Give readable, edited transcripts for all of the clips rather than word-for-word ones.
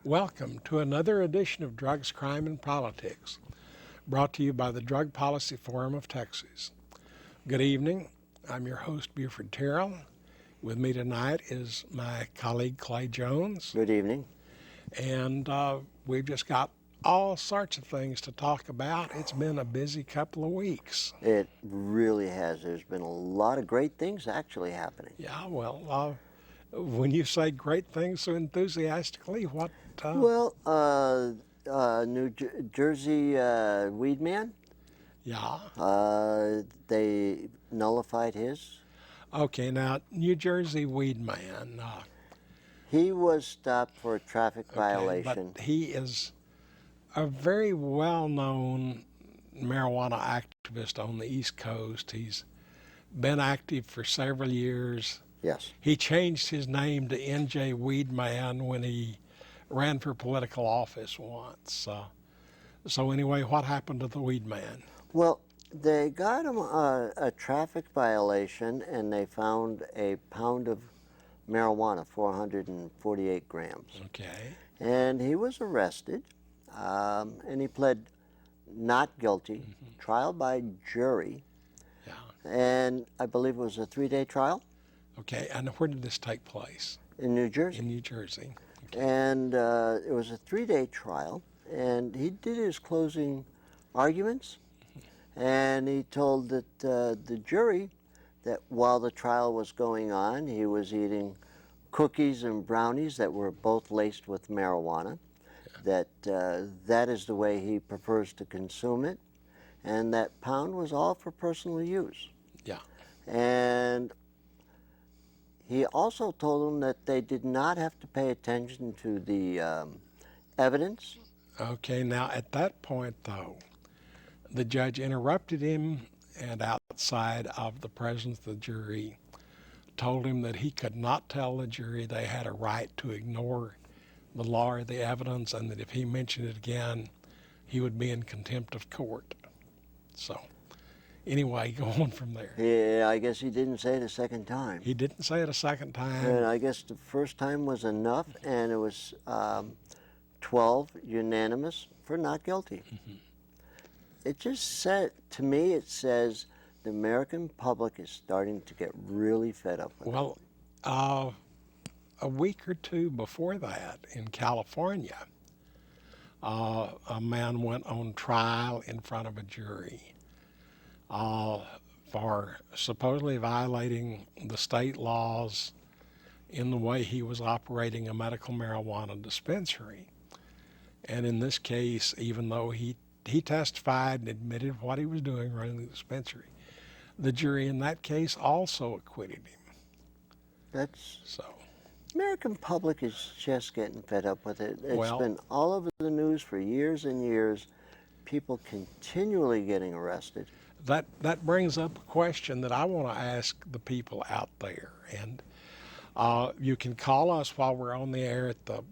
Welcome to another edition of Drugs, Crime, and Politics, brought to you by the Drug Policy Forum of Texas. Good evening. I'm your host, Buford Terrell. With me tonight is my colleague, Clay Jones. Good evening. And we've just got all sorts of things to talk about. It's been a busy couple of weeks. It really has. There's been a lot of great things actually happening. Yeah, well, when you say great things so enthusiastically, what? New Jersey weed man. Yeah. They nullified his. Okay, now, New Jersey weed man. He was stopped for a traffic violation. But he is a very well-known marijuana activist on the East Coast. He's been active for several years. Yes. He changed his name to N.J. Weedman when he ran for political office once. So anyway, what happened to the weed man? Well, they got him a traffic violation, and they found a pound of marijuana, 448 grams. Okay. And he was arrested, and he pled not guilty, trial by jury. Yeah. And I believe it was a 3-day trial. Okay, and where did this take place? In New Jersey. In New Jersey. Okay. And it was a 3-day trial, and he did his closing arguments, and he told the jury that while the trial was going on, he was eating cookies and brownies that were both laced with marijuana, that is the way he prefers to consume it, and that pound was all for personal use. Yeah. And he also told them that they did not have to pay attention to the evidence. Okay, now at that point, though, the judge interrupted him and outside of the presence of the jury told him that he could not tell the jury they had a right to ignore the law or the evidence, and that if he mentioned it again, he would be in contempt of court. So anyway, go on from there. Yeah, I guess he didn't say it a second time. He didn't say it a second time. And I guess the first time was enough, and it was 12 unanimous for not guilty. It just said, to me, it says the American public is starting to get really fed up with it. Well, a week or two before that in California, a man went on trial in front of a jury for supposedly violating the state laws in the way he was operating a medical marijuana dispensary. And in this case, even though he testified and admitted what he was doing running the dispensary, the jury in that case also acquitted him. That's so. American public is just getting fed up with it. It's Well, been all over the news for years and years. People continually getting arrested. That brings up a question that I want to ask the people out there. And you can call us while we're on the air at the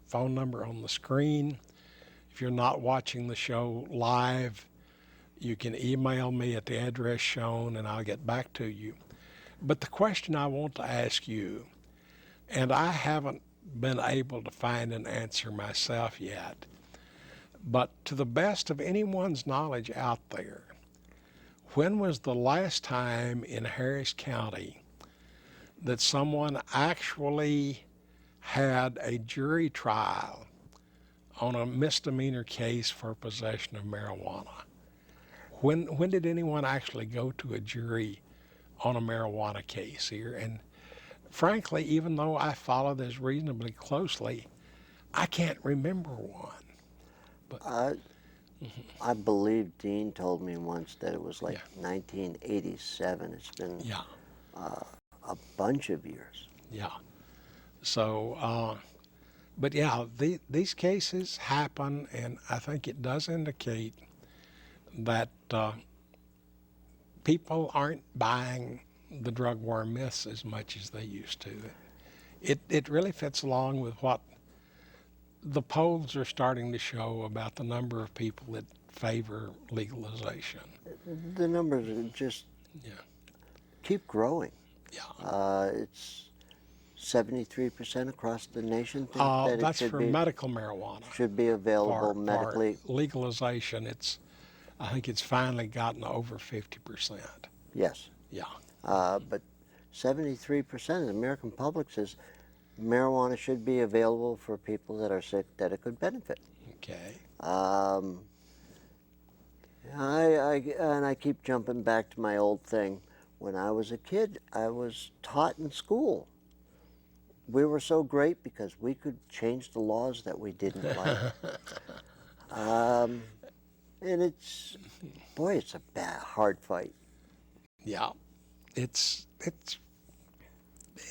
phone number on the screen. If you're not watching the show live, you can email me at the address shown and I'll get back to you. But the question I want to ask you, and I haven't been able to find an answer myself yet, but to the best of anyone's knowledge out there, when was the last time in Harris County that someone actually had a jury trial on a misdemeanor case for possession of marijuana? When did anyone actually go to a jury on a marijuana case here? And frankly, even though I follow this reasonably closely, I can't remember one. But I believe Dean told me once that it was like 1987. It's been a bunch of years. Yeah. So, but yeah, these cases happen, and I think it does indicate that people aren't buying the drug war myths as much as they used to. It really fits along with what the polls are starting to show about the number of people that favor legalization. The numbers are just keep growing. Yeah. 73% across the nation think that it That's for medical marijuana. should be available For medically. legalization, I think it's finally gotten over 50%. Yes. Yeah. But 73% of the American public says marijuana should be available for people that are sick that it could benefit. Okay. And I keep jumping back to my old thing. When I was a kid, I was taught in school. We were so great because we could change the laws that we didn't like. And it's a hard fight. Yeah. It's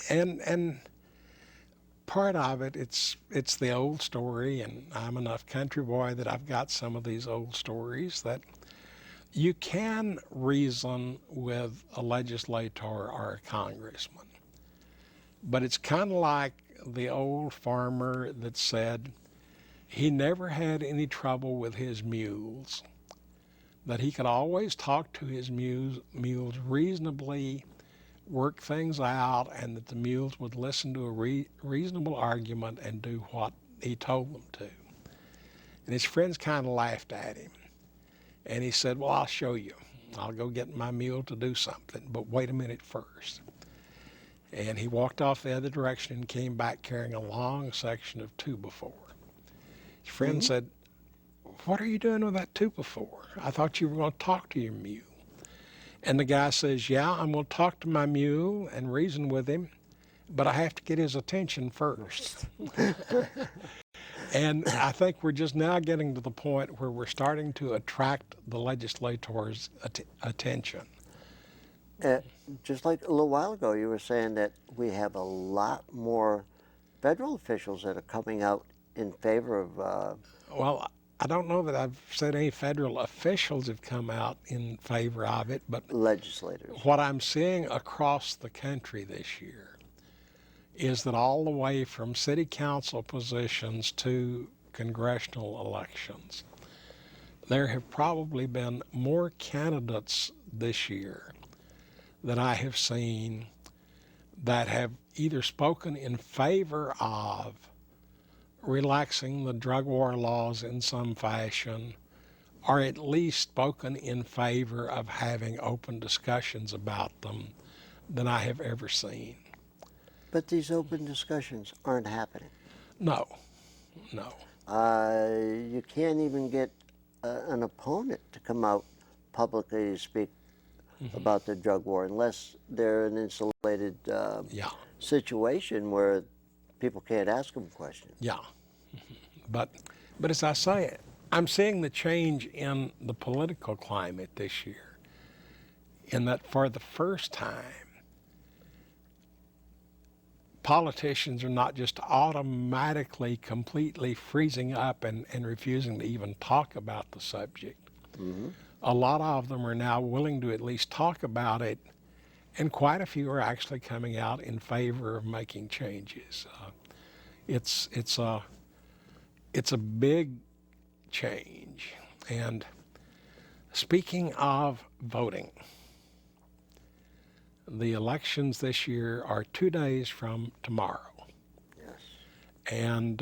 and part of it, it's the old story, and I'm enough country boy that I've got some of these old stories that you can reason with a legislator or a congressman, but it's kind of like the old farmer that said he never had any trouble with his mules, that he could always talk to his mules reasonably, work things out, and that the mules would listen to a reasonable argument and do what he told them to. And his friends kind of laughed at him. And he said, well, I'll show you. I'll go get my mule to do something, but wait a minute first. And he walked off the other direction and came back carrying a long section of 2x4. His friend said, what are you doing with that 2x4? I thought you were going to talk to your mule. And the guy says, yeah, I'm going to talk to my mule and reason with him, but I have to get his attention first. And I think we're just now getting to the point where we're starting to attract the legislators' attention. Just like a little while ago, you were saying that we have a lot more federal officials that are coming out in favor of... Well, I don't know that I've said any federal officials have come out in favor of it, but legislators. What I'm seeing across the country this year is that all the way from city council positions to congressional elections, there have probably been more candidates this year that I have seen that have either spoken in favor of relaxing the drug war laws in some fashion, or at least spoken in favor of having open discussions about them than I have ever seen. But these open discussions aren't happening. No. You can't even get an opponent to come out publicly to speak about the drug war unless they're in an insulated situation where people can't ask them questions. Yeah. But as I say, I'm seeing the change in the political climate this year, in that for the first time, politicians are not just automatically, completely freezing up and refusing to even talk about the subject. A lot of them are now willing to at least talk about it, and quite a few are actually coming out in favor of making changes. It's a big change. And speaking of voting, the elections this year are 2 days from tomorrow. Yes. And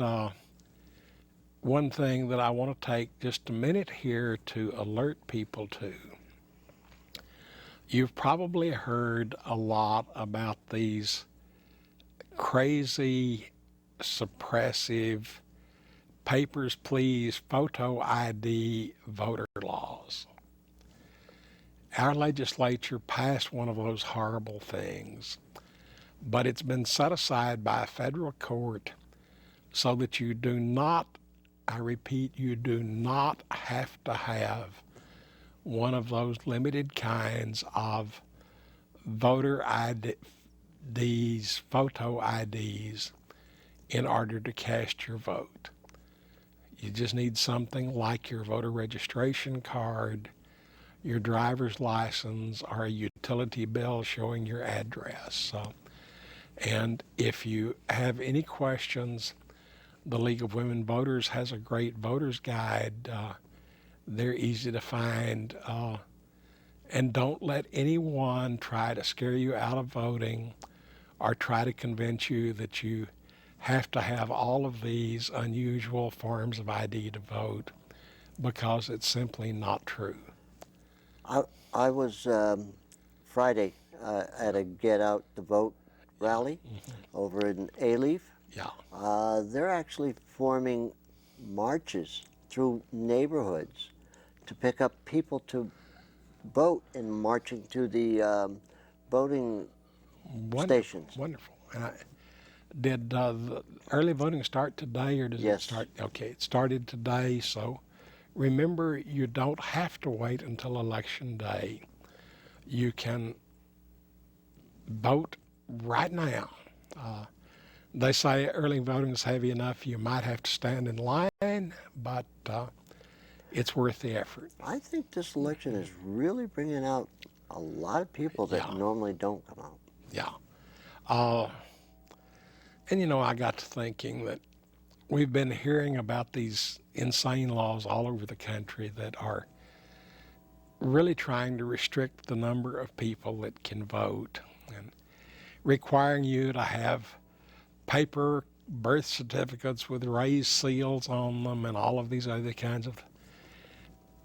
one thing that I want to take just a minute here to alert people to, you've probably heard a lot about these crazy, suppressive, papers, please, photo ID voter laws. Our legislature passed one of those horrible things, but it's been set aside by a federal court so that you do not, I repeat, you do not have to have one of those limited kinds of voter IDs, photo IDs, in order to cast your vote. You just need something like your voter registration card, your driver's license, or a utility bill showing your address. And if you have any questions, the League of Women Voters has a great voter's guide. They're easy to find. And don't let anyone try to scare you out of voting or try to convince you that you have to have all of these unusual forms of ID to vote, because it's simply not true. I, I was Friday at a Get Out the Vote rally over in Alief. Yeah. They're actually forming marches through neighborhoods to pick up people to vote and marching to the voting Wonderful, stations. wonderful. Did the early voting start today, or does it Yes. start? Okay, it started today. So remember, you don't have to wait until Election Day. You can vote right now. They say early voting is heavy enough, you might have to stand in line, but it's worth the effort. I think this election is really bringing out a lot of people that Yeah. normally don't come out. Yeah. And I got to thinking that we've been hearing about these insane laws all over the country that are really trying to restrict the number of people that can vote, and requiring you to have paper birth certificates with raised seals on them and all of these other kinds of.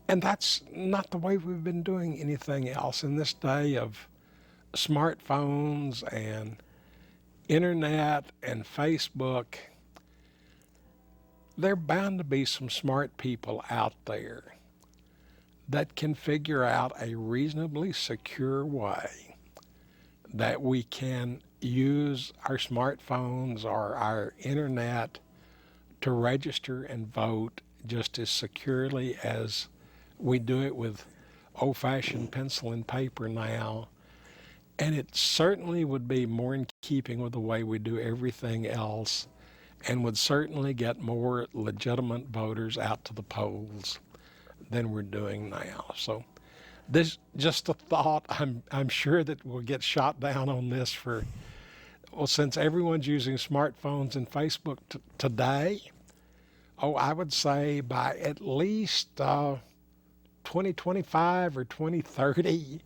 And that's not the way we've been doing anything else in this day of smartphones and internet and Facebook. There are bound to be some smart people out there that can figure out a reasonably secure way that we can use our smartphones or our internet to register and vote just as securely as we do it with old-fashioned pencil and paper now. And it certainly would be more in keeping with the way we do everything else, and would certainly get more legitimate voters out to the polls than we're doing now. So this just a thought. I'm sure that we'll get shot down on this for, well, since everyone's using smartphones and Facebook today. Oh, I would say by at least 2025 or 2030,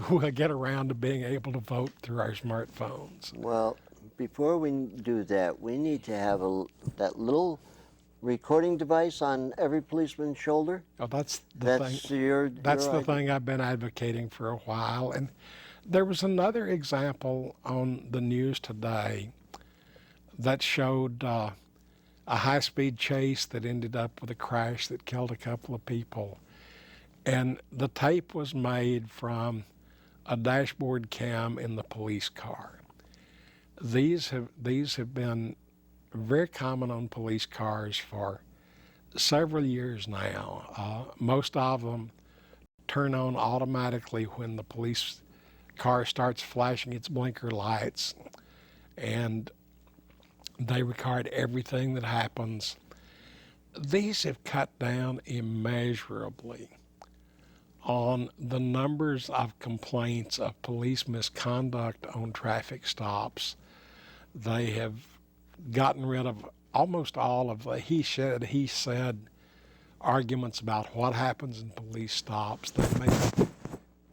we'll get around to being able to vote through our smartphones. Well, before we do that, we need to have that little recording device on every policeman's shoulder. Oh, that's the That's thing. That's the idea. thing I've been advocating for a while. And there was another example on the news today that showed a high-speed chase that ended up with a crash that killed a couple of people. And the tape was made from a dashboard cam in the police car. These have been very common on police cars for several years now. Most of them turn on automatically when the police car starts flashing its blinker lights, and they record everything that happens. These have cut down immeasurably on the numbers of complaints of police misconduct on traffic stops. They have gotten rid of almost all of the he said arguments about what happens in police stops. That make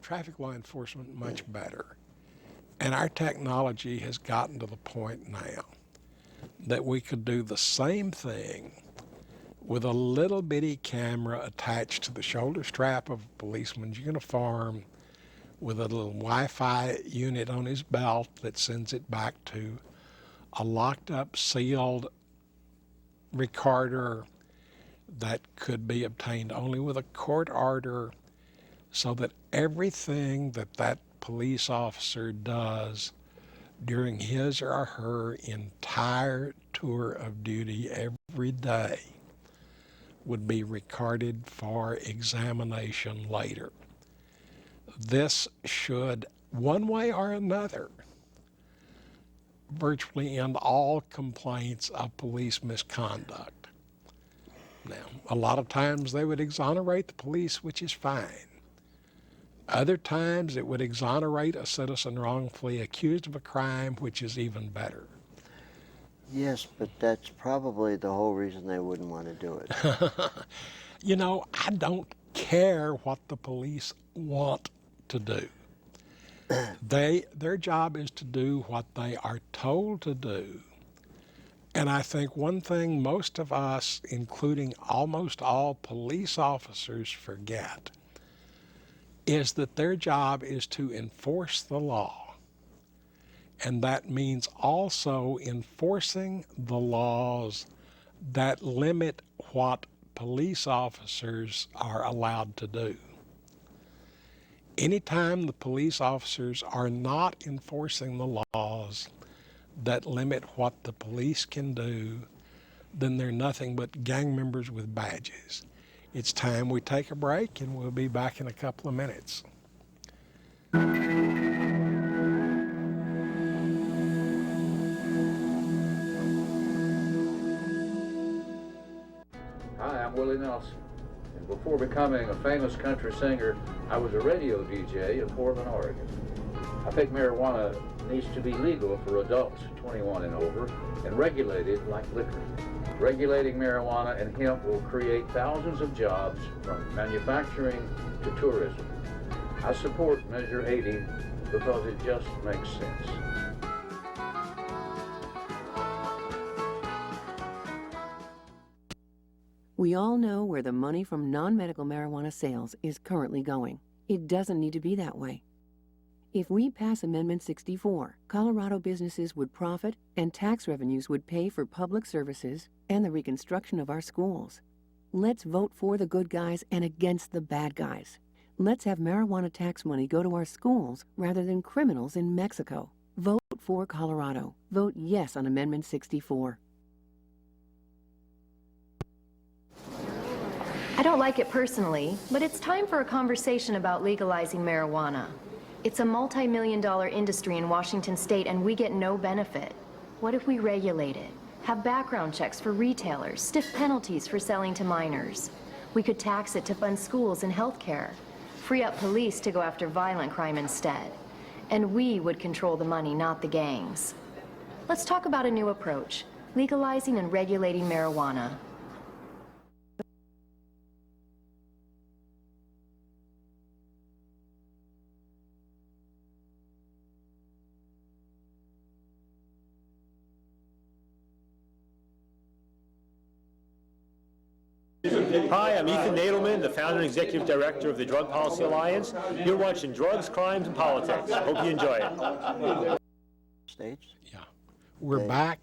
traffic law enforcement much better. And our technology has gotten to the point now that we could do the same thing with a little bitty camera attached to the shoulder strap of a policeman's uniform, with a little Wi-Fi unit on his belt that sends it back to a locked up, sealed recorder that could be obtained only with a court order, so that everything that police officer does during his or her entire tour of duty every day would be recorded for examination later. This should, one way or another, virtually end all complaints of police misconduct. Now, a lot of times they would exonerate the police, which is fine. Other times it would exonerate a citizen wrongfully accused of a crime, which is even better. Yes, but that's probably the whole reason they wouldn't want to do it. I don't care what the police want to do. Their job is to do what they are told to do. And I think one thing most of us, including almost all police officers, forget is that their job is to enforce the law. And that means also enforcing the laws that limit what police officers are allowed to do. Anytime the police officers are not enforcing the laws that limit what the police can do, then they're nothing but gang members with badges. It's time we take a break, and we'll be back in a couple of minutes. Hi, I'm Willie Nelson, and before becoming a famous country singer, I was a radio DJ in Portland, Oregon. I think marijuana needs to be legal for adults 21 and over and regulated like liquor. Regulating marijuana and hemp will create thousands of jobs from manufacturing to tourism. I support Measure 80 because it just makes sense. We all know where the money from non-medical marijuana sales is currently going. It doesn't need to be that way. If we pass Amendment 64, Colorado businesses would profit and tax revenues would pay for public services and the reconstruction of our schools. Let's vote for the good guys and against the bad guys. Let's have marijuana tax money go to our schools rather than criminals in Mexico. Vote for Colorado. Vote yes on Amendment 64. I don't like it personally, but it's time for a conversation about legalizing marijuana. It's a multi-million-dollar industry in Washington state and we get no benefit. What if we regulate it? Have background checks for retailers, stiff penalties for selling to minors. We could tax it to fund schools and health care, free up police to go after violent crime instead. And we would control the money, not the gangs. Let's talk about a new approach, legalizing and regulating marijuana. Hi, I'm Ethan Nadelman, the founder and executive director of the Drug Policy Alliance. You're watching Drugs, Crimes, and Politics. Hope you enjoy it. States. Yeah, we're back.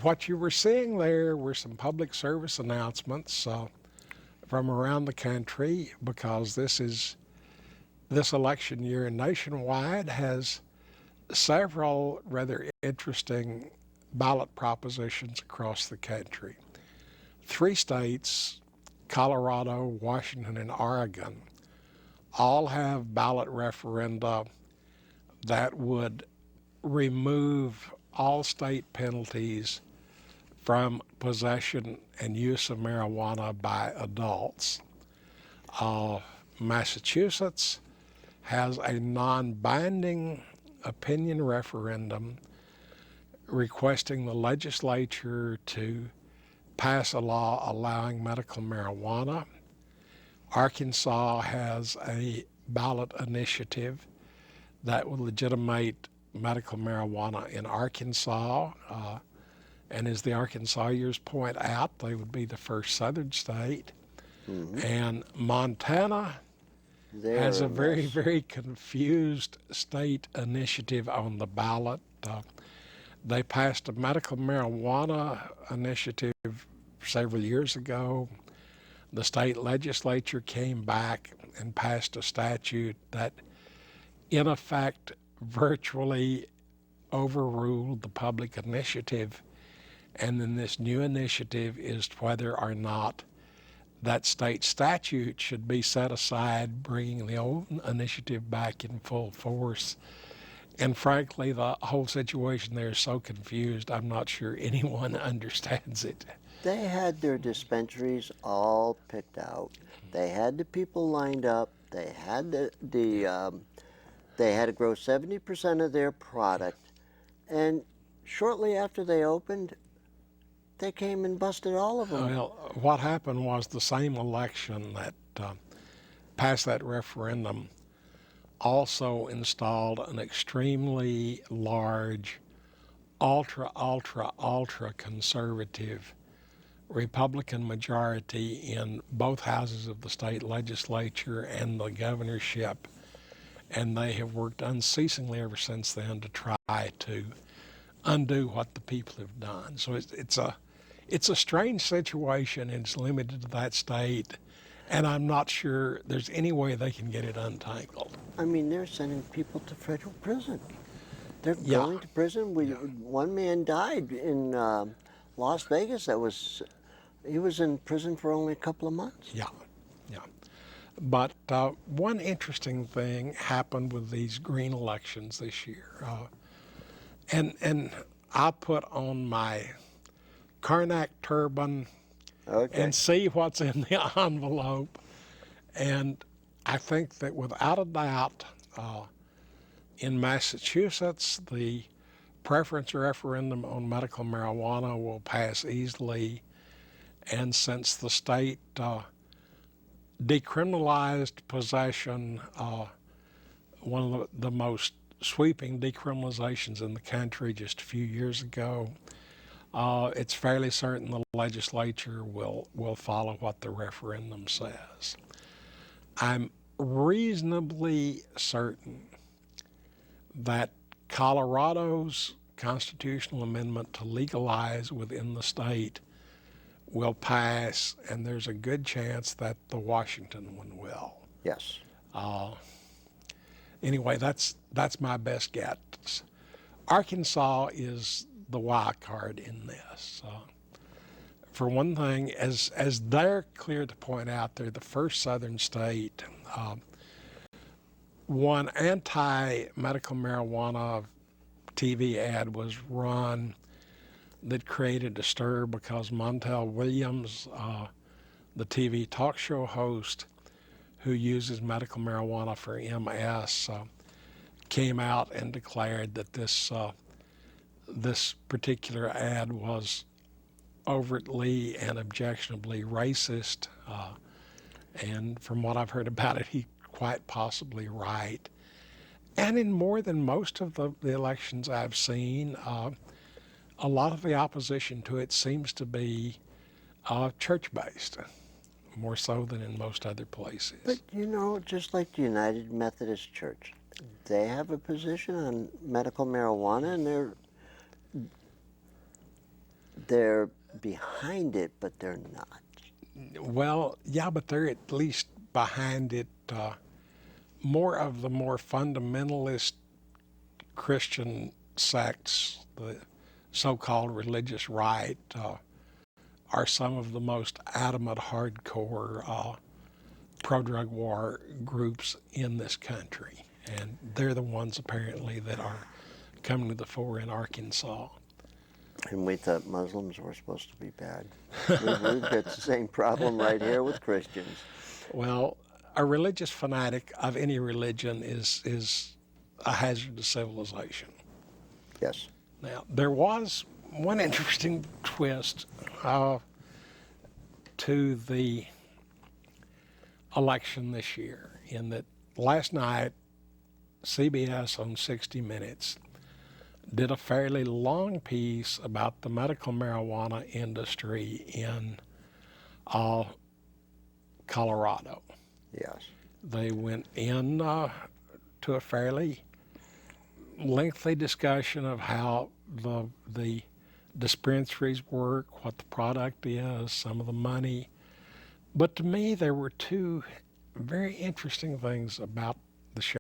What you were seeing there were some public service announcements from around the country, because this election year nationwide has several rather interesting ballot propositions across the country. 3 states, Colorado, Washington, and Oregon, all have ballot referenda that would remove all state penalties from possession and use of marijuana by adults. Massachusetts has a non-binding opinion referendum requesting the legislature to pass a law allowing medical marijuana. Arkansas has a ballot initiative that will legitimate medical marijuana in Arkansas. And as the Arkansasians point out, they would be the first southern state. Mm-hmm. And Montana has a very, very confused state initiative on the ballot. They passed a medical marijuana initiative several years ago. The state legislature came back and passed a statute that, in effect, virtually overruled the public initiative. And then this new initiative is whether or not that state statute should be set aside, bringing the old initiative back in full force. And frankly, the whole situation there is so confused, I'm not sure anyone understands it. They had their dispensaries all picked out. They had the people lined up. They had they had to grow 70% of their product. And shortly after they opened, they came and busted all of them. Well, what happened was the same election that passed that referendum also installed an extremely large, ultra conservative Republican majority in both houses of the state legislature and the governorship, and they have worked unceasingly ever since then to try to undo what the people have done. So it's a strange situation, and it's limited to that state, and I'm not sure there's any way they can get it untangled. I mean, they're sending people to federal prison. They're Yeah. going to prison. One man died in Las Vegas. He was in prison for only a couple of months. Yeah. But one interesting thing happened with these green elections this year. And I put on my Karnak turban Okay. and see what's in the envelope. And I think that without a doubt, in Massachusetts, the preference referendum on medical marijuana will pass easily. And since the state decriminalized possession, one of the most sweeping decriminalizations in the country just a few years ago, it's fairly certain the legislature will follow what the referendum says. I'm reasonably certain that Colorado's constitutional amendment to legalize within the state will pass, and there's a good chance that the Washington one will. Yes. Anyway, that's my best guess. Arkansas is the wild card in this. For one thing, as they're clear to point out, they're the first southern state. One anti-medical marijuana TV ad was run that created a stir because Montel Williams, the TV talk show host who uses medical marijuana for MS, came out and declared that this particular ad was overtly and objectionably racist. And from what I've heard about it, he's quite possibly right. And in more than most of the elections I've seen, a lot of the opposition to it seems to be church-based, more so than in most other places. But you know, just like the United Methodist Church, they have a position on medical marijuana, and they're behind it, but they're not. Well, yeah, but they're at least behind it. More of the more fundamentalist Christian sects, the so-called religious right, are some of the most adamant, hardcore pro-drug war groups in this country. And they're the ones apparently that are coming to the fore in Arkansas. And we thought Muslims were supposed to be bad. We've got the same problem right here with Christians. Well, a religious fanatic of any religion is a hazard to civilization. Yes. Now, there was one interesting twist to the election this year, in that last night CBS on 60 Minutes did a fairly long piece about the medical marijuana industry in Colorado. Yes. They went in to a fairly lengthy discussion of how the dispensaries work, what the product is, some of the money. But to me, there were two very interesting things about the show.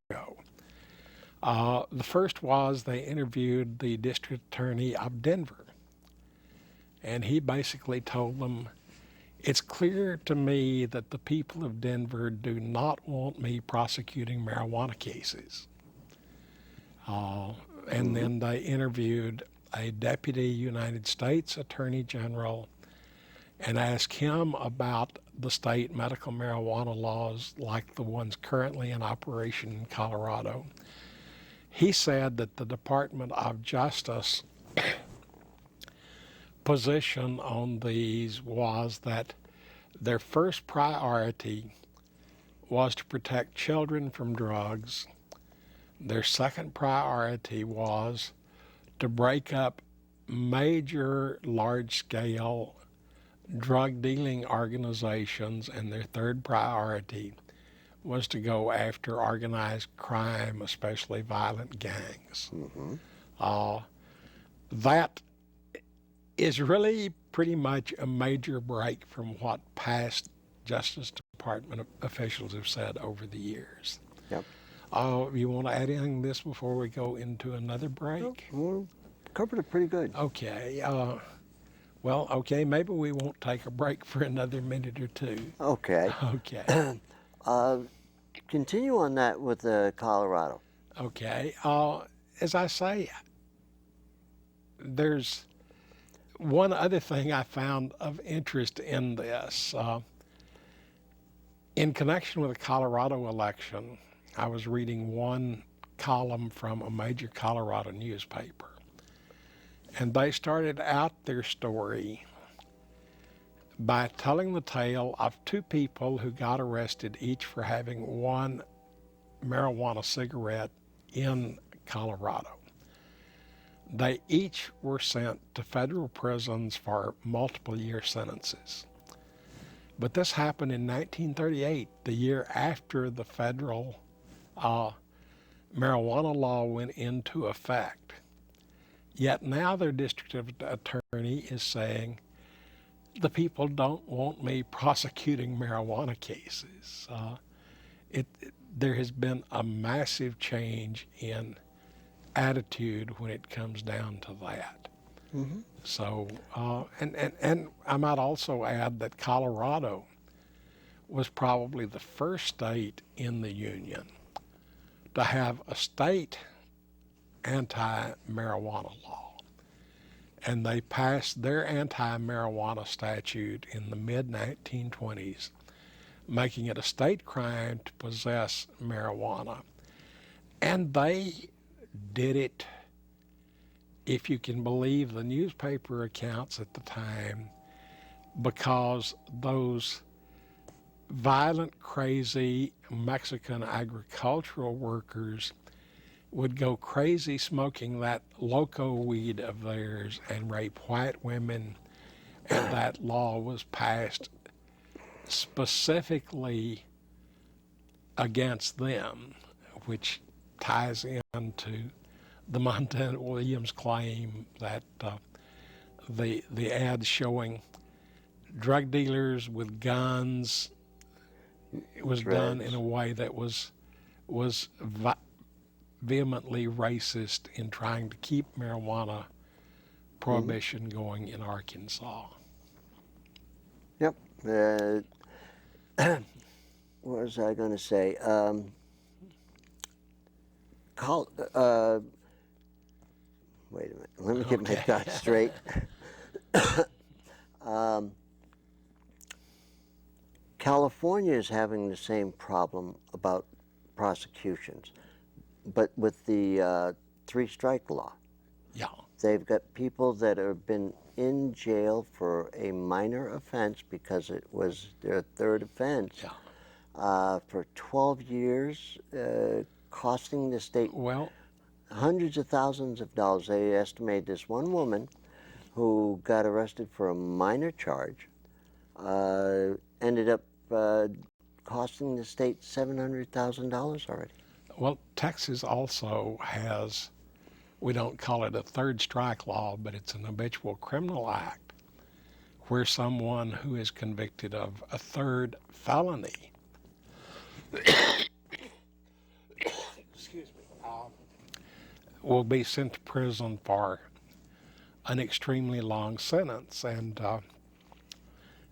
The first was they interviewed the district attorney of Denver, and he basically told them, it's clear to me that the people of Denver do not want me prosecuting marijuana cases. And then they interviewed a deputy United States Attorney General and asked him about the state medical marijuana laws like the ones currently in operation in Colorado. He said that the Department of Justice position on these was that their first priority was to protect children from drugs, Their second priority was to break up major large-scale drug dealing organizations, and their third priority was to go after organized crime, especially violent gangs. That is really pretty much a major break from what past Justice Department officials have said over the years. Yep. You want to add anything to this before we go into another break? Well, covered it pretty good. Okay. Well, okay, maybe we won't take a break for another minute or two. Okay. Okay. Continue on that with Colorado. Okay. As I say, there's one other thing I found of interest in this. In connection with the Colorado election, I was reading one column from a major Colorado newspaper, and they started out their story by telling the tale of two people who got arrested each for having one marijuana cigarette in Colorado. They each were sent to federal prisons for multiple year sentences. But this happened in 1938, the year after the federal marijuana law went into effect. Yet now their district attorney is saying, the people don't want me prosecuting marijuana cases. There has been a massive change in attitude when it comes down to that. Mm-hmm. So, and I might also add that Colorado was probably the first state in the Union to have a state anti-marijuana law. And they passed their anti-marijuana statute in the mid-1920s, making it a state crime to possess marijuana. And they did it, if you can believe the newspaper accounts at the time, because those violent, crazy Mexican agricultural workers would go crazy smoking that loco weed of theirs and rape white women, and that law was passed specifically against them, which ties into the Montana Williams claim that the ads showing drug dealers with guns, it was done in a way that was vehemently racist in trying to keep marijuana prohibition going in Arkansas. Yep. What was I going to say? Wait a minute. Let me get my thoughts straight. California is having the same problem about prosecutions, but with the three-strike law. Yeah. They've got people that have been in jail for a minor offense because it was their third offense. Yeah. For 12 years, costing the state hundreds of thousands of dollars. They estimate this one woman who got arrested for a minor charge ended up costing the state $700,000 already. Well, Texas also has, we don't call it a third strike law, but it's an habitual criminal act where someone who is convicted of a third felony will be sent to prison for an extremely long sentence. And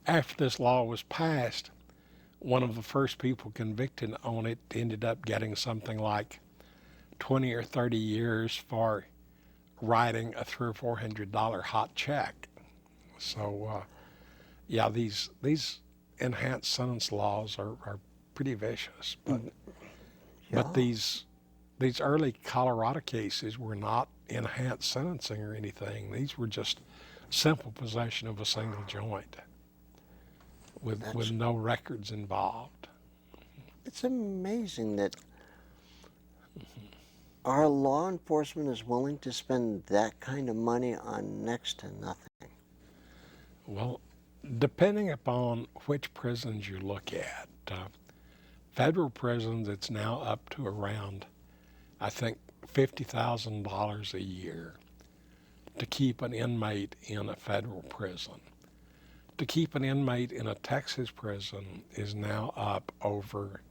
after this law was passed, one of the first people convicted on it ended up getting something like 20 or 30 years for writing a $300 or $400 hot check. So, yeah, these enhanced sentence laws are pretty vicious. But these early Colorado cases were not enhanced sentencing or anything. These were just simple possession of a single joint with no records involved. It's amazing that our law enforcement is willing to spend that kind of money on next to nothing? Well, depending upon which prisons you look at, federal prisons, it's now up to around, I think, $50,000 a year to keep an inmate in a federal prison. To keep an inmate in a Texas prison is now up over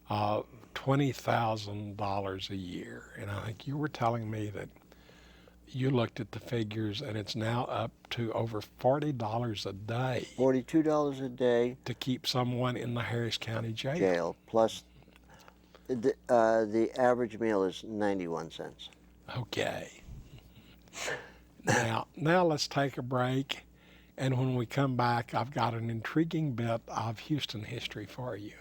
$20,000 a year. And I think you were telling me that you looked at the figures and it's now up to over $40 a day. $42 a day. To keep someone in the Harris County Jail, plus the average meal is 91 cents. Okay. Now let's take a break. And when we come back, I've got an intriguing bit of Houston history for you.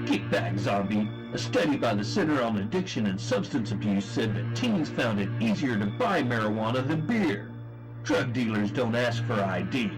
Kickback Zombie, a study by the Center on Addiction and Substance Abuse said that teens found it easier to buy marijuana than beer. Drug dealers don't ask for ID.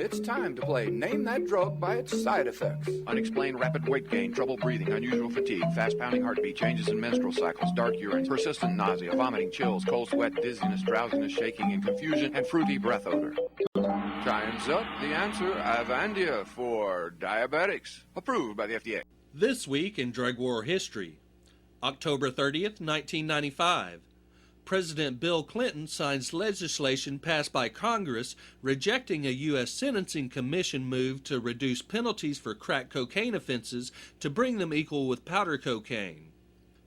It's time to play Name That Drug by its side effects. Unexplained rapid weight gain, trouble breathing, unusual fatigue, fast pounding heartbeat, changes in menstrual cycles, dark urine, persistent nausea, vomiting, chills, cold sweat, dizziness, drowsiness, shaking, and confusion, and fruity breath odor. Time's up. The answer, Avandia for diabetics. Approved by the FDA. This week in drug war history, October 30th, 1995. President Bill Clinton signs legislation passed by Congress rejecting a U.S. Sentencing Commission move to reduce penalties for crack cocaine offenses to bring them equal with powder cocaine.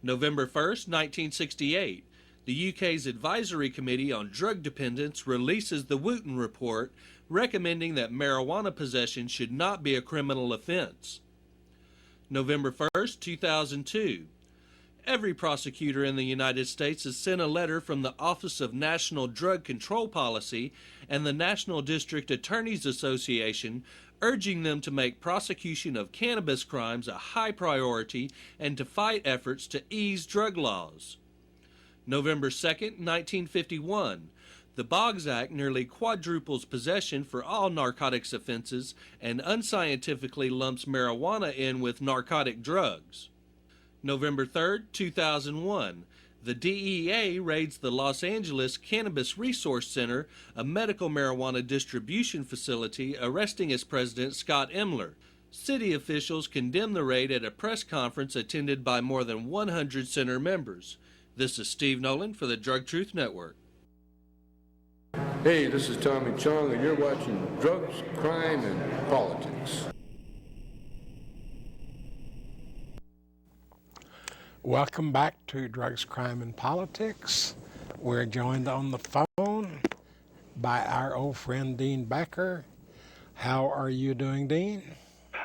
November 1st, 1968. The UK's Advisory Committee on Drug Dependence releases the Wooten Report, recommending that marijuana possession should not be a criminal offense. November 1st, 2002. Every prosecutor in the United States has sent a letter from the Office of National Drug Control Policy and the National District Attorneys Association, urging them to make prosecution of cannabis crimes a high priority and to fight efforts to ease drug laws. November 2nd, 1951. The Boggs Act nearly quadruples possession for all narcotics offenses and unscientifically lumps marijuana in with narcotic drugs. November 3rd, 2001. The DEA raids the Los Angeles Cannabis Resource Center, a medical marijuana distribution facility, arresting its president, Scott Emler. City officials condemn the raid at a press conference attended by more than 100 center members. This is Steve Nolan for the Drug Truth Network. Hey, this is Tommy Chong, and you're watching Drugs, Crime, and Politics. Welcome back to Drugs, Crime, and Politics. We're joined on the phone by our old friend Dean Becker. How are you doing, Dean?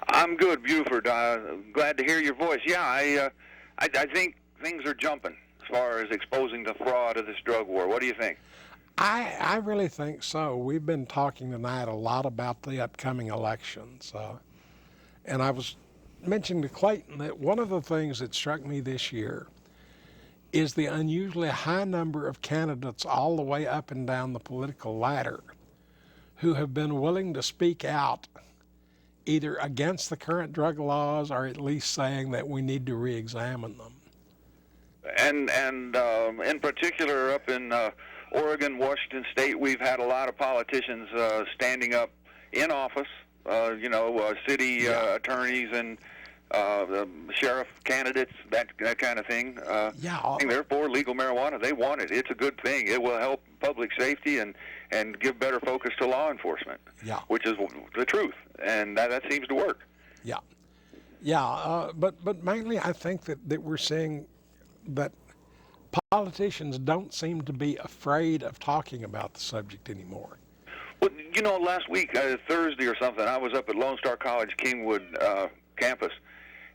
I'm good, Buford. Glad to hear your voice. Yeah, I think things are jumping as far as exposing the fraud of this drug war. What do you think? I really think so. We've been talking tonight a lot about the upcoming elections. And I was mentioning to Clayton that one of the things that struck me this year is the unusually high number of candidates all the way up and down the political ladder who have been willing to speak out either against the current drug laws or at least saying that we need to re-examine them. And in particular up in Oregon, Washington State, we've had a lot of politicians standing up in office, city attorneys and sheriff candidates, that kind of thing. They're for legal marijuana. They want it. It's a good thing. It will help public safety and give better focus to law enforcement, which is the truth. And that seems to work. But mainly I think that we're seeing that politicians don't seem to be afraid of talking about the subject anymore. Well, you know, last week, Thursday or something, I was up at Lone Star College Kingwood campus,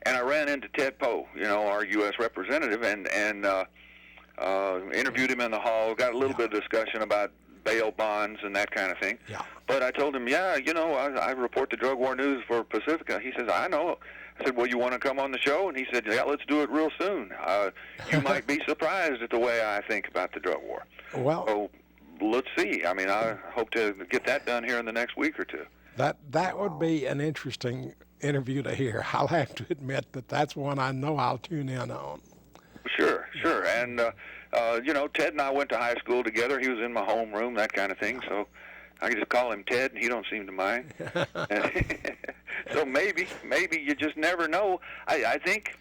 and I ran into Ted Poe, you know, our U.S. representative, and interviewed him in the hall, got a little bit of discussion about bail bonds and that kind of thing. Yeah. But I told him, yeah, you know, I report the Drug War News for Pacifica. He says, I know. I said, well, you want to come on the show? And he said, yeah, let's do it real soon. You might be surprised at the way I think about the drug war. Well, so let's see. I mean, I hope to get that done here in the next week or two. That would be an interesting interview to hear. I'll have to admit that that's one I know I'll tune in on. Sure. And, you know, Ted and I went to high school together. He was in my homeroom, that kind of thing. So I can just call him Ted, and he don't seem to mind. So maybe you just never know. I think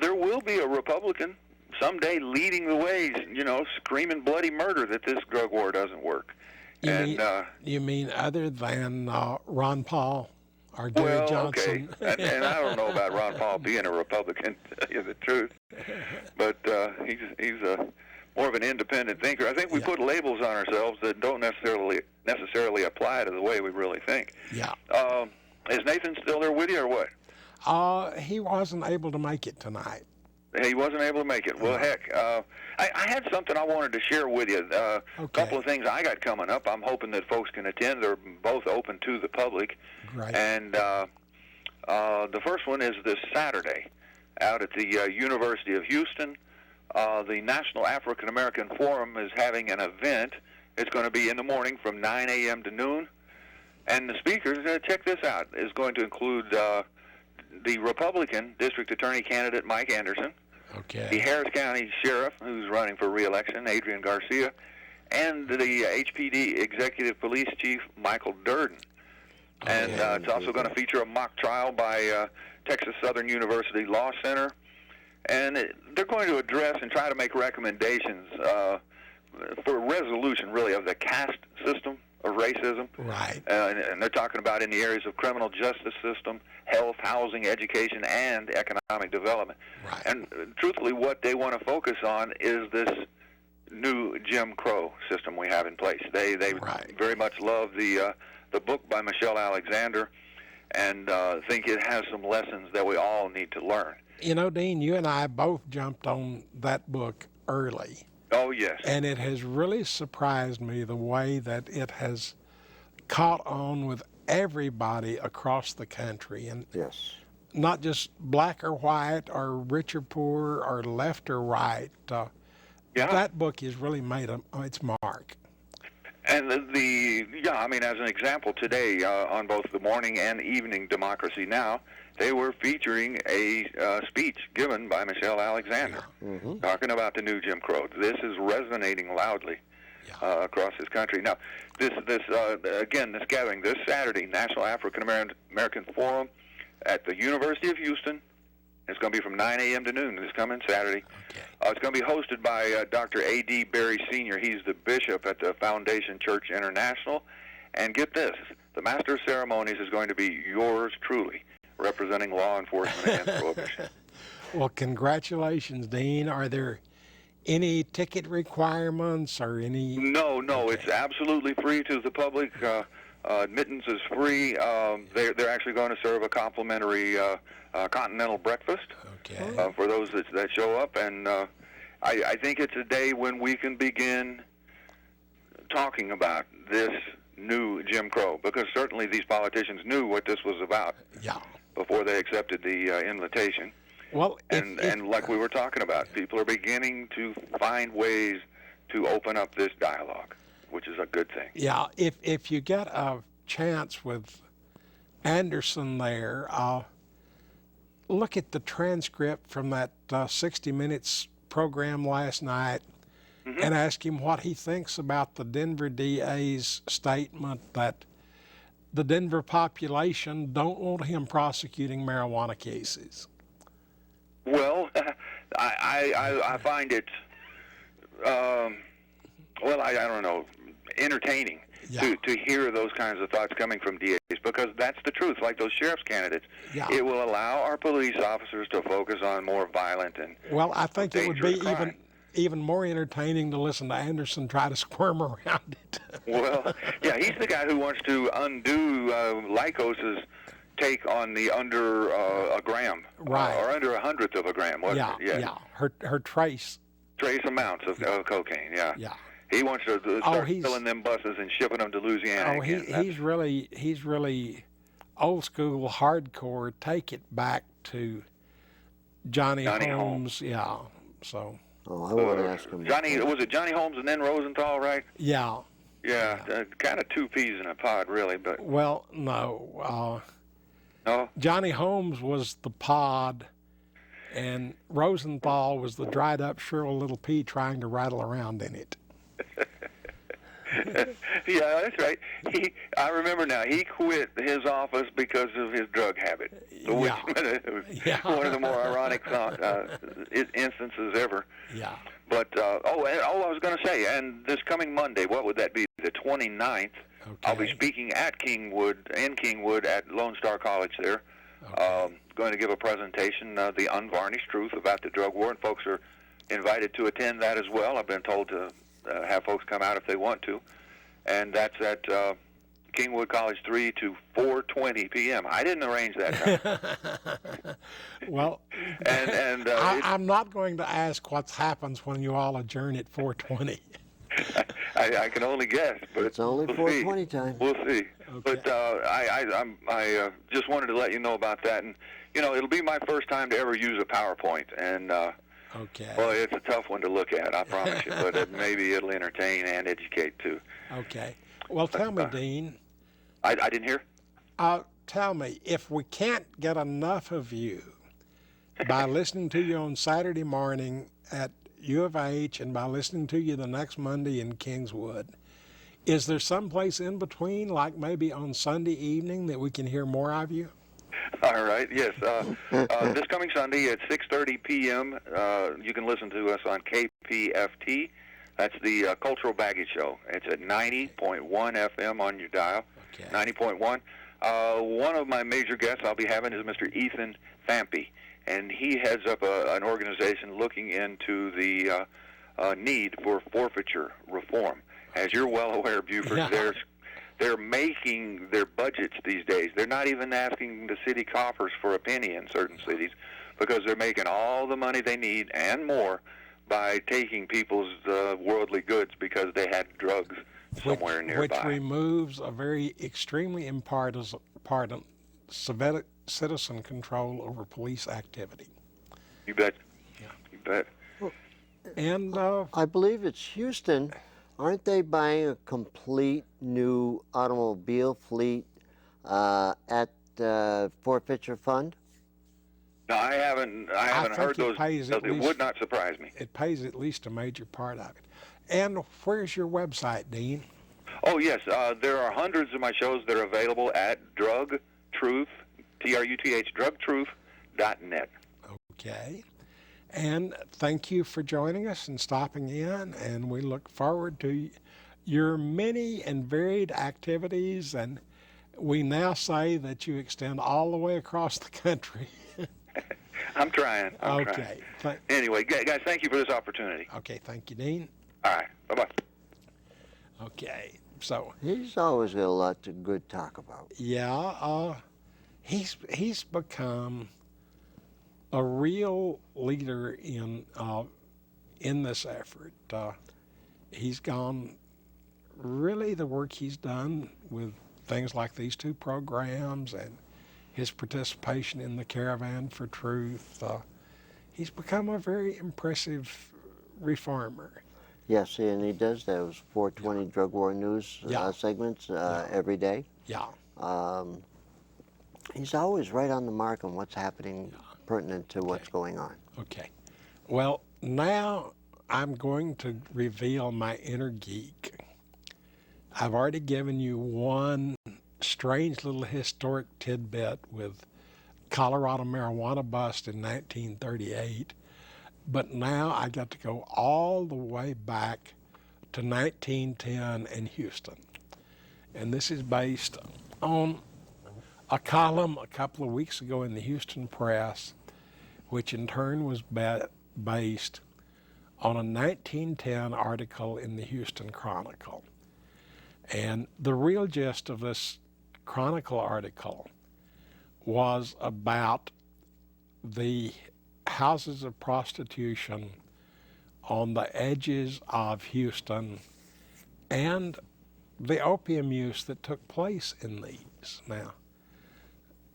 there will be a Republican someday leading the way, you know, screaming bloody murder that this drug war doesn't work. You mean other than Ron Paul or Gary Johnson? Okay. And I don't know about Ron Paul being a Republican, to tell you the truth. But he's more of an independent thinker. I think we put labels on ourselves that don't necessarily apply to the way we really think. Yeah. Is Nathan still there with you or what? He wasn't able to make it tonight. He wasn't able to make it. Well, heck, I had something I wanted to share with you. A couple of things I got coming up. I'm hoping that folks can attend. They're both open to the public. Right. And the first one is this Saturday out at the University of Houston. The National African American Forum is having an event. It's going to be in the morning from 9 a.m. to noon. And the speakers, check this out, is going to include the Republican District Attorney candidate Mike Anderson, the Harris County Sheriff, who's running for re-election, Adrian Garcia, and the HPD Executive Police Chief Michael Durden. And it's also going to feature a mock trial by Texas Southern University Law Center. And they're going to address and try to make recommendations for resolution, really, of the caste system of racism. Right. And they're talking about in the areas of criminal justice system, health, housing, education, and economic development. Right. And truthfully, what they want to focus on is this new Jim Crow system we have in place. They very much love the book by Michelle Alexander and think it has some lessons that we all need to learn. You know, Dean, you and I both jumped on that book early. Oh, yes. And it has really surprised me the way that it has caught on with everybody across the country. And not just black or white or rich or poor or left or right. That book has really made its mark. And I mean, as an example, today on both the morning and evening Democracy Now!, they were featuring a speech given by Michelle Alexander talking about the new Jim Crow. This is resonating loudly across this country. Now, this gathering this Saturday, National African American Forum at the University of Houston. It's going to be from 9 a.m. to noon this coming Saturday. It's going to be hosted by Dr. A.D. Berry Sr. He's the bishop at the Foundation Church International. And get this, the Master of Ceremonies is going to be yours truly, representing law enforcement and prohibition. Well, congratulations, Dean. Are there any ticket requirements or any? No, it's absolutely free to the public. Admittance is free. They're actually going to serve a complimentary continental breakfast for those that show up. And I think it's a day when we can begin talking about this new Jim Crow, because certainly these politicians knew what this was about before they accepted the invitation. Well, and like we were talking about, people are beginning to find ways to open up this dialogue, which is a good thing. Yeah, if you get a chance with Anderson there, look at the transcript from that 60 Minutes program last night and ask him what he thinks about the Denver DA's statement that the Denver population don't want him prosecuting marijuana cases. Well, I find it, I don't know, entertaining to hear those kinds of thoughts coming from DAs, because that's the truth. Like those sheriff's candidates, it will allow our police officers to focus on more violent and I think it would be crime. even more entertaining to listen to Anderson try to squirm around it. Well, yeah, he's the guy who wants to undo Lycos's take on the under a gram, Right. Or under 100th of a gram, wasn't it? Yeah. Her trace Amounts of cocaine. Yeah. Yeah. He wants to start filling them buses and shipping them to Louisiana. Oh, he's really old school, hardcore. Take it back to Johnny Holmes. Yeah. So. Oh, I want to ask him. Was it Johnny Holmes and then Rosenthal, right? Yeah. Yeah, kind of two peas in a pod, really. But well, no. No. Johnny Holmes was the pod, and Rosenthal was the dried up shriveled little pea trying to rattle around in it. Yeah, that's right. I remember now. He quit his office because of his drug habit. One of the more ironic instances ever. Yeah. But I was going to say, and this coming Monday, what would that be? The 29th. Okay. I'll be speaking at Kingwood at Lone Star College there. Okay. Going to give a presentation, the unvarnished truth about the drug war, and folks are invited to attend that as well. I've been told to have folks come out if they want to, and that's at Kingwood College 3 to 4:20 p.m. I didn't arrange that time. Well, and I'm not going to ask what happens when you all adjourn at 4:20. I can only guess, but it's only 4:20 time. We'll see. Okay. But I just wanted to let you know about that, and it'll be my first time to ever use a PowerPoint, and okay. Well, it's a tough one to look at, I promise you, but maybe it'll entertain and educate too. Okay. Well, tell me, Dean. I didn't hear. Tell me, if we can't get enough of you by listening to you on Saturday morning at U of H and by listening to you the next Monday in Kingswood, is there some place in between, like maybe on Sunday evening, that we can hear more of you? All right, yes. This coming Sunday at 6:30 p.m., you can listen to us on KPFT. That's the Cultural Baggage Show. It's at 90.1 FM on your dial, okay. 90.1. One of my major guests I'll be having is Mr. Ethan Thampy, and he heads up an organization looking into the need for forfeiture reform. As you're well aware, Buford, they're making their budgets these days. They're not even asking the city coffers for a penny in certain cities because they're making all the money they need and more by taking people's worldly goods because they had drugs somewhere nearby. Which removes a very extremely important citizen control over police activity. You bet. Yeah. You bet. And I believe it's Houston. Aren't they buying a complete new automobile fleet at the forfeiture fund? No, I haven't heard those. It would not surprise me. It pays at least a major part of it. And where's your website, Dean? Oh, yes. There are hundreds of my shows that are available at DrugTruth, TRUTH, drugtruth.net. Okay. And thank you for joining us and stopping in, and we look forward to your many and varied activities, and we now say that you extend all the way across the country. I'm trying. I'm trying. Anyway, guys, thank you for this opportunity. Okay, thank you, Dean. All right, bye-bye. Okay, so... He's always got a lot of good talk about. Yeah, he's become a real leader in this effort. He's gone, really the work he's done with things like these two programs and his participation in the Caravan for Truth, he's become a very impressive reformer. Yes, and he does those 420 Drug War News segments every day. Yeah. He's always right on the mark on what's happening pertinent to what's going on. Okay. Well, now I'm going to reveal my inner geek. I've already given you one strange little historic tidbit with Colorado marijuana bust in 1938, but now I got to go all the way back to 1910 in Houston. And this is based on a column a couple of weeks ago in the Houston Press, which in turn was based on a 1910 article in the Houston Chronicle. And the real gist of this Chronicle article was about the houses of prostitution on the edges of Houston and the opium use that took place in these. Now,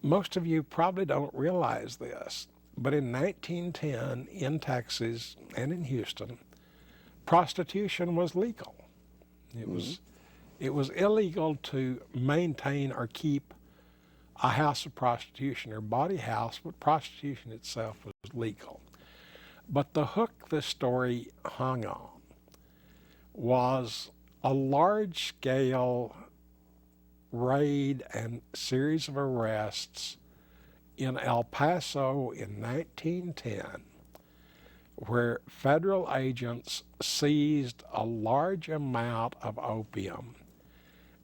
most of you probably don't realize this, but in 1910 in Texas and in Houston, prostitution was legal. It was illegal to maintain or keep a house of prostitution or bawdy house, but prostitution itself was legal. But the hook this story hung on was a large-scale raid and series of arrests in El Paso in 1910, where federal agents seized a large amount of opium,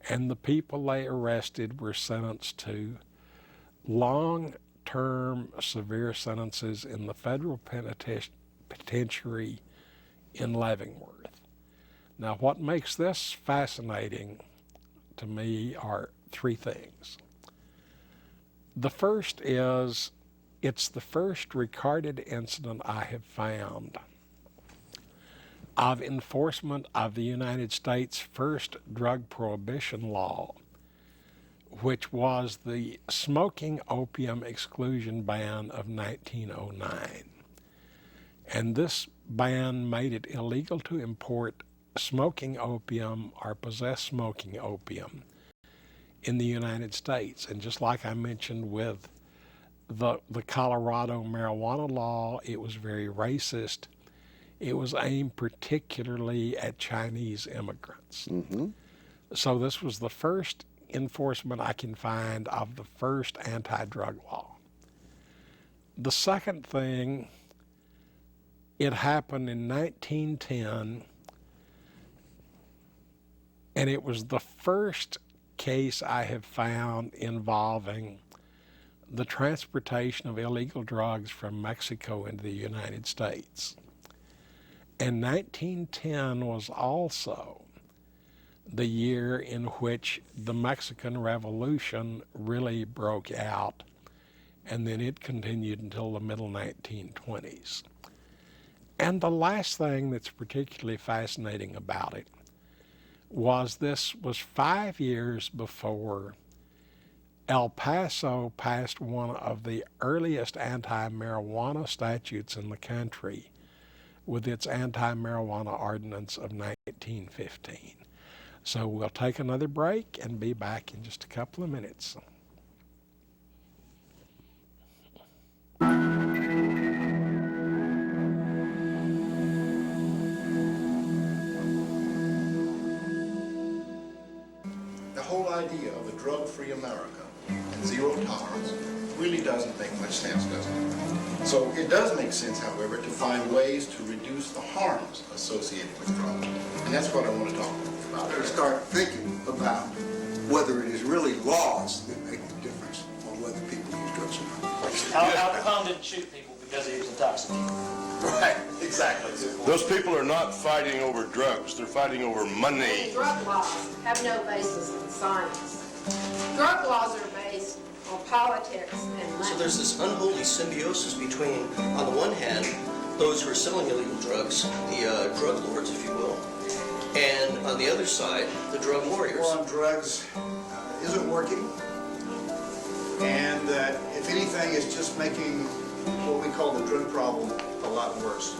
and the people they arrested were sentenced to long-term severe sentences in the federal penitentiary in Leavenworth. Now, what makes this fascinating to me are three things. The first is it's the first recorded incident I have found of enforcement of the United States' first drug prohibition law, which was the smoking opium exclusion ban of 1909. And this ban made it illegal to import smoking opium or possess smoking opium in the United States. And just like I mentioned with the Colorado marijuana law, it was very racist. It was aimed particularly at Chinese immigrants. So this was the first enforcement I can find of the first anti-drug law. The second thing, it happened in 1910, and it was the first case I have found involving the transportation of illegal drugs from Mexico into the United States. And 1910 was also the year in which the Mexican Revolution really broke out, and then it continued until the middle 1920s. And the last thing that's particularly fascinating about it was this was 5 years before El Paso passed one of the earliest anti-marijuana statutes in the country with its anti-marijuana ordinance of 1915. So we'll take another break and be back in just a couple of minutes. The whole idea of a drug-free America and zero tolerance really doesn't make much sense, does it? So it does make sense, however, to find ways to reduce the harms associated with drugs. And that's what I want to talk about. To start thinking about whether it is really laws that make the difference on whether people use drugs or not. Al Capone didn't shoot people because he was intoxicated. Right, exactly. Those people are not fighting over drugs, they're fighting over money. Drug laws have no basis in science. Drug laws are based on politics and money. So there's this unholy symbiosis between, on the one hand, those who are selling illegal drugs, the drug lords, if you will, and on the other side, the drug warriors. War on drugs isn't working, and that, if anything, it's just making what we call the drug problem a lot worse.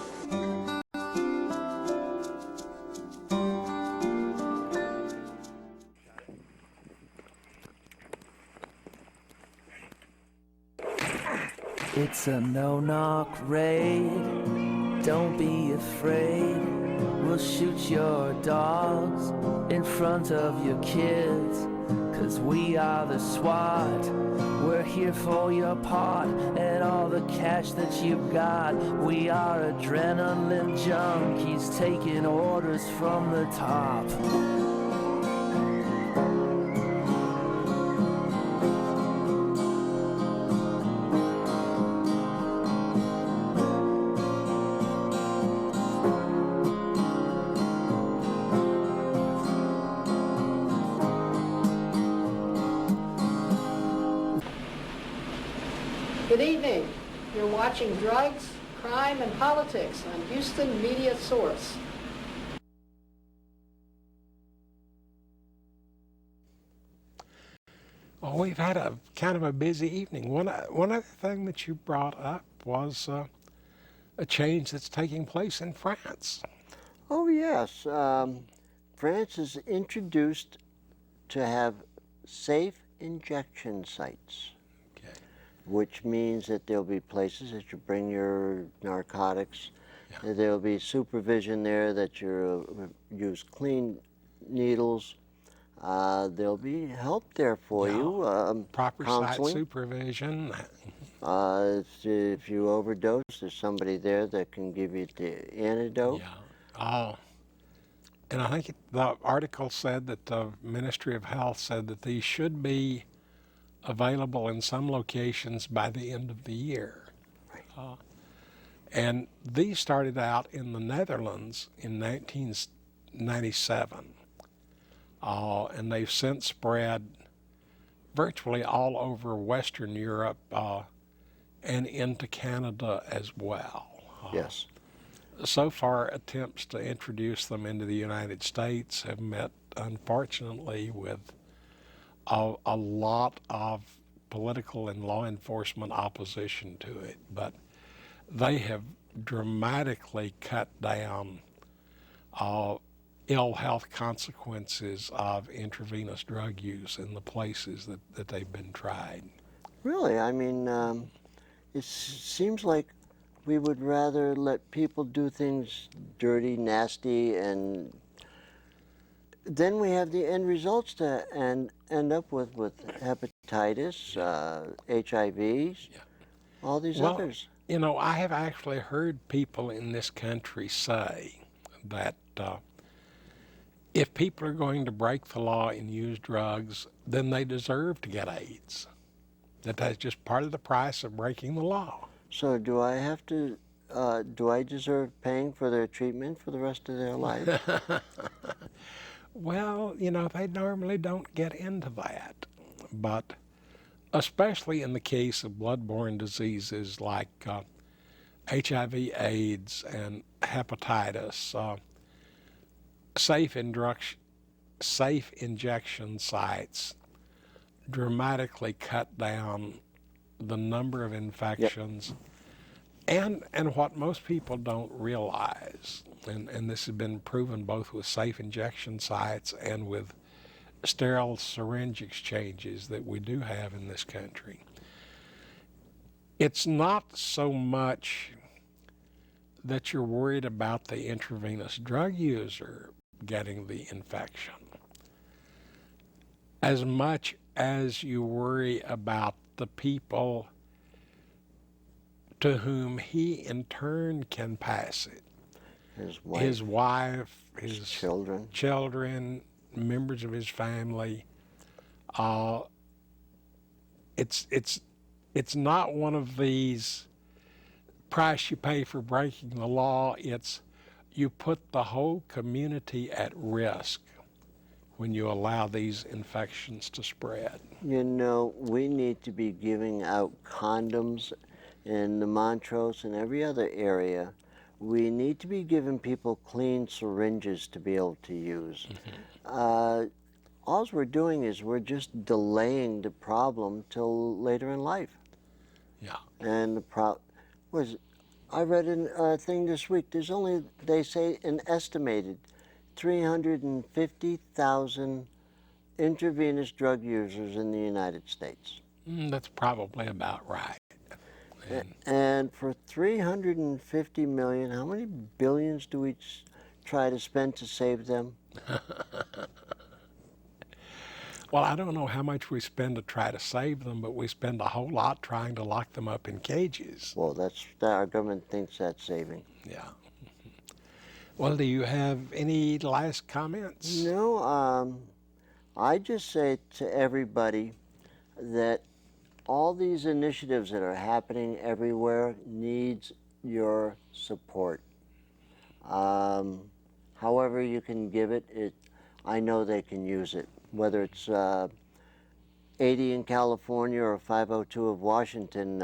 It's a no-knock raid, don't be afraid. We'll shoot your dogs in front of your kids, 'cause we are the SWAT. We're here for your pot and all the cash that you've got. We are adrenaline junkies taking orders from the top. Good evening. You're watching Drugs, Crime, and Politics on Houston Media Source. Well, we've had a kind of a busy evening. One other thing that you brought up was a change that's taking place in France. Oh, yes. France has introduced to have safe injection sites, which means that there'll be places that you bring your narcotics. Yeah. There'll be supervision there that you use clean needles. There'll be help there for you. Proper counseling. site supervision. If you overdose, there's somebody there that can give you the antidote. Yeah. And I think the article said that the Ministry of Health said that these should be available in some locations by the end of the year. Right. And these started out in the Netherlands in 1997. And they've since spread virtually all over Western Europe and into Canada as well. Yes. So far, attempts to introduce them into the United States have met, unfortunately, with a lot of political and law enforcement opposition to it. But they have dramatically cut down ill health consequences of intravenous drug use in the places that they've been tried. Really? I mean, it seems like we would rather let people do things dirty, nasty, and then we have the end results to end up with hepatitis, HIV, all these others. You know, I have actually heard people in this country say that if people are going to break the law and use drugs, then they deserve to get AIDS. That's just part of the price of breaking the law. So do I have to, do I deserve paying for their treatment for the rest of their life? Well, you know, they normally don't get into that. But especially in the case of bloodborne diseases like HIV, AIDS, and hepatitis, safe injection sites dramatically cut down the number of infections. Yep. And what most people don't realize, and this has been proven both with safe injection sites and with sterile syringe exchanges that we do have in this country, it's not so much that you're worried about the intravenous drug user getting the infection as much as you worry about the people to whom he in turn can pass it. His wife, his children, members of his family. It's not one of these price you pay for breaking the law. It's you put the whole community at risk when you allow these infections to spread. You know, we need to be giving out condoms in the Montrose and every other area. We need to be giving people clean syringes to be able to use. Mm-hmm. All we're doing is we're just delaying the problem till later in life. Yeah. And the I read a thing this week. There's only, they say, an estimated 350,000 intravenous drug users in the United States. That's probably about right. And for 350 million, how many billions do we try to spend to save them? Well, I don't know how much we spend to try to save them, but we spend a whole lot trying to lock them up in cages. Well, our government thinks that's saving. Yeah. Well, do you have any last comments? No, I just say to everybody that all these initiatives that are happening everywhere needs your support. However you can give it, I know they can use it. Whether it's 80 in California or 502 of Washington,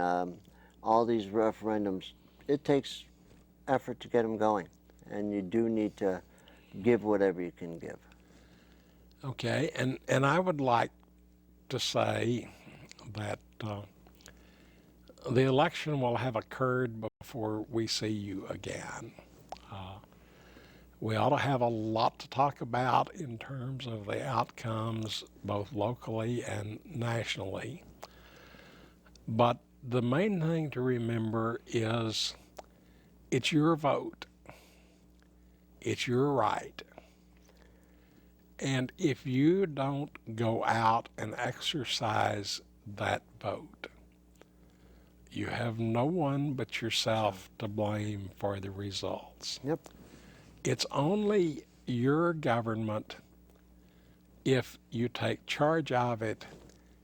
all these referendums, it takes effort to get them going, and you do need to give whatever you can give. Okay, and I would like to say that the election will have occurred before we see you again. We ought to have a lot to talk about in terms of the outcomes, both locally and nationally. But the main thing to remember is it's your vote. It's your right. And if you don't go out and exercise that vote, you have no one but yourself to blame for the results. Yep. It's only your government if you take charge of it,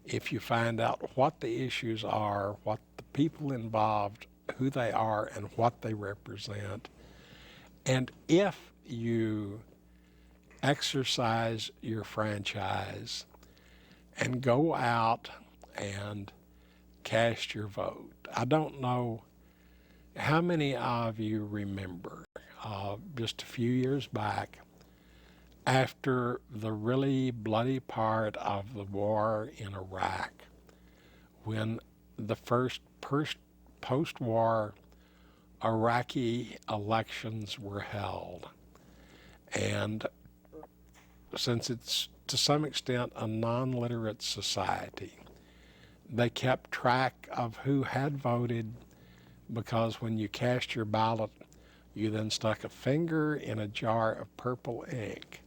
if you find out what the issues are, what the people involved, who they are, and what they represent, and if you exercise your franchise and go out and cast your vote. I don't know how many of you remember just a few years back, after the really bloody part of the war in Iraq, when the first post-war Iraqi elections were held. And since it's to some extent a non-literate society, they kept track of who had voted, because when you cast your ballot, you then stuck a finger in a jar of purple ink.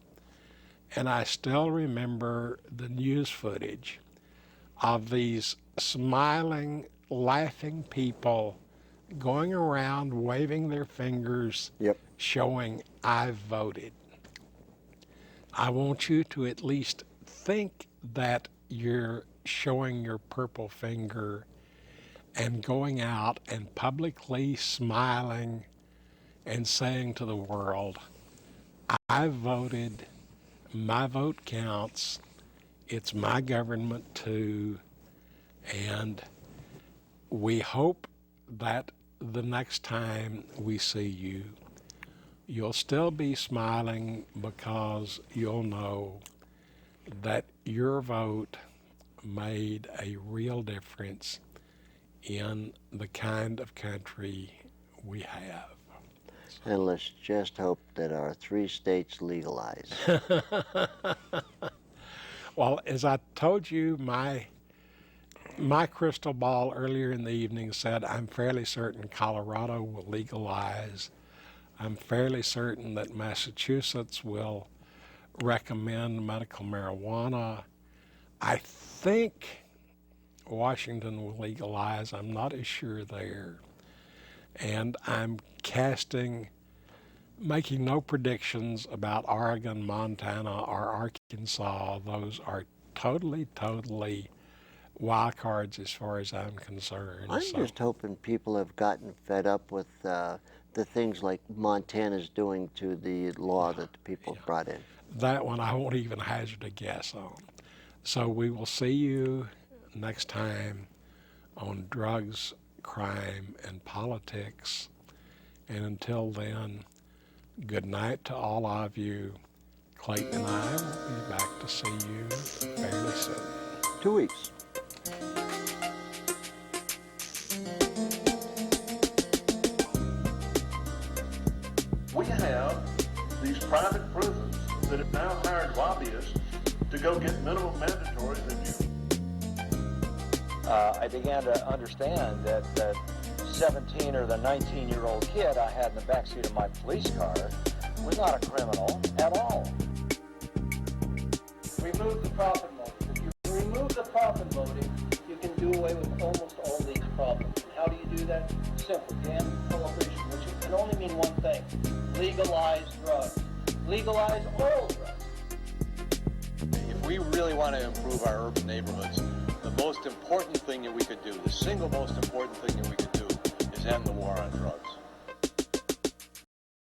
And I still remember the news footage of these smiling, laughing people going around waving their fingers, showing I've voted. I want you to at least think that you're showing your purple finger and going out and publicly smiling and saying to the world, I voted, my vote counts, it's my government too, and we hope that the next time we see you, you'll still be smiling, because you'll know that your vote made a real difference in the kind of country we have. And let's just hope that our 3 states legalize. Well, as I told you, my crystal ball earlier in the evening said I'm fairly certain Colorado will legalize. I'm fairly certain that Massachusetts will recommend medical marijuana. I think Washington will legalize. I'm not as sure there. And I'm making no predictions about Oregon, Montana, or Arkansas. Those are totally wild cards as far as I'm concerned. I'm just hoping people have gotten fed up with the things like Montana's doing to the law that the people brought in. That one I won't even hazard a guess on. So we will see you next time on Drugs, Crime, and Politics. And until then, good night to all of you. Clayton and I will be back to see you fairly soon. 2 weeks. We have these private prisons that have now hired lobbyists to go get minimum mandatory review. I began to understand that the 17 or the 19-year-old kid I had in the backseat of my police car was not a criminal at all. Remove the profit motive. If you remove the profit motive, you can do away with almost all these problems. And how do you do that? Simple. You end prohibition, which can only mean one thing. Legalize drugs. Legalize all drugs. If we really want to improve our urban neighborhoods, the most important thing that we could do, the single most important thing that we could do, is end the war on drugs.